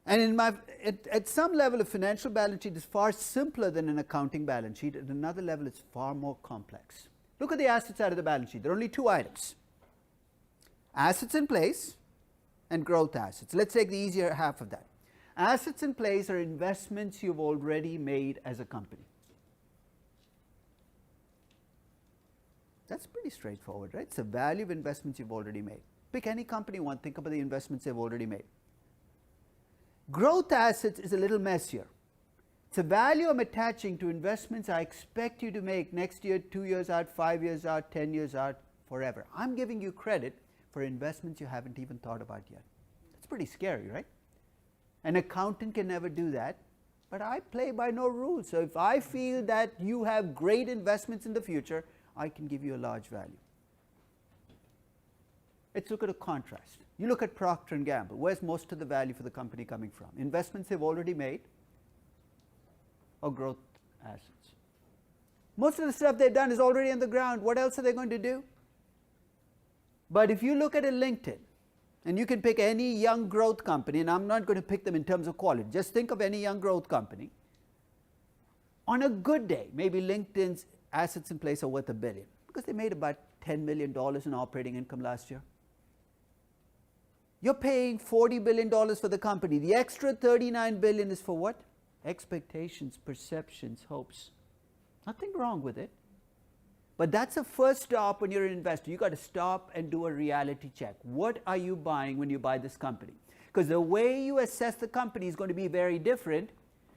And at some level, a financial balance sheet is far simpler than an accounting balance sheet. At another level, it's far more complex. Look at the asset side of the balance sheet. There are only two items: assets in place and growth assets. Let's take the easier half of that. Assets in place are investments you've already made as a company. That's pretty straightforward, right? It's the value of investments you've already made. Pick any company you want, think about the investments they've already made. Growth assets is a little messier. It's a value I'm attaching to investments I expect you to make next year, 2 years out, 5 years out, 10 years out, forever. I'm giving you credit for investments you haven't even thought about yet. That's pretty scary, right? An accountant can never do that, but I play by no rules. So if I feel that you have great investments in the future, I can give you a large value. Let's look at a contrast. You look at Procter & Gamble. Where's most of the value for the company coming from? Investments they've already made or growth assets? Most of the stuff they've done is already on the ground. What else are they going to do? But if you look at a LinkedIn, and you can pick any young growth company, and I'm not going to pick them in terms of quality, just think of any young growth company. On a good day, maybe LinkedIn's assets in place are worth $1 billion because they made about $10 million in operating income last year. You're paying $40 billion for the company. The extra $39 billion is for what? Expectations, perceptions, hopes. Nothing wrong with it. But that's a first stop when you're an investor. You've got to stop and do a reality check. What are you buying when you buy this company? Because the way you assess the company is going to be very different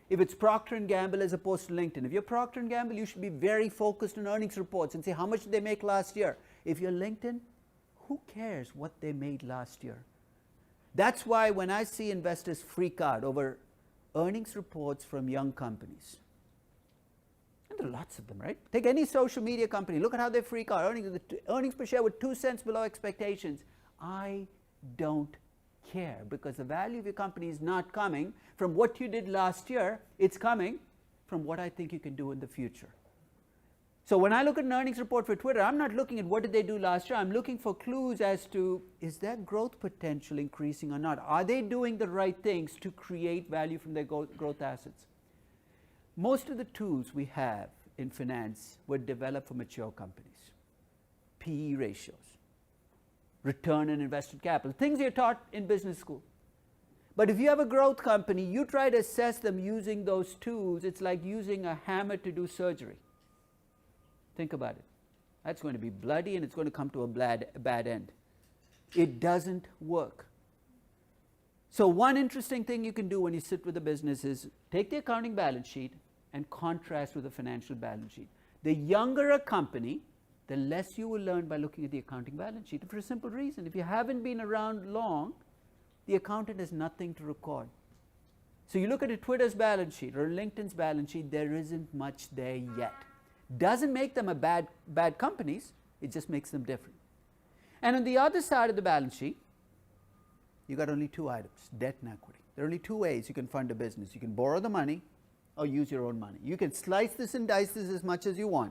if it's Procter & Gamble as opposed to LinkedIn. If you're Procter & Gamble, you should be very focused on earnings reports and say, how much did they make last year? If you're LinkedIn, who cares what they made last year? That's why when I see investors freak out over earnings reports from young companies, and there are lots of them, right? Take any social media company. Look at how they freak out. Earnings per share were 2 cents below expectations. I don't care because the value of your company is not coming from what you did last year. It's coming from what I think you can do in the future. So when I look at an earnings report for Twitter, I'm not looking at what did they do last year. I'm looking for clues as to, is their growth potential increasing or not? Are they doing the right things to create value from their growth assets? Most of the tools we have in finance were developed for mature companies. PE ratios, return on invested capital, things you're taught in business school. But if you have a growth company, you try to assess them using those tools. It's like using a hammer to do surgery. Think about it. That's going to be bloody and it's going to come to a bad end. It doesn't work. So one interesting thing you can do when you sit with a business is take the accounting balance sheet and contrast with the financial balance sheet. The younger a company, the less you will learn by looking at the accounting balance sheet, for a simple reason. If you haven't been around long, the accountant has nothing to record. So you look at a Twitter's balance sheet or a LinkedIn's balance sheet, there isn't much there yet. Doesn't make them a bad companies, it just makes them different. And on the other side of the balance sheet, you got only two items, debt and equity. There are only two ways you can fund a business. You can borrow the money or use your own money. You can slice this and dice this as much as you want.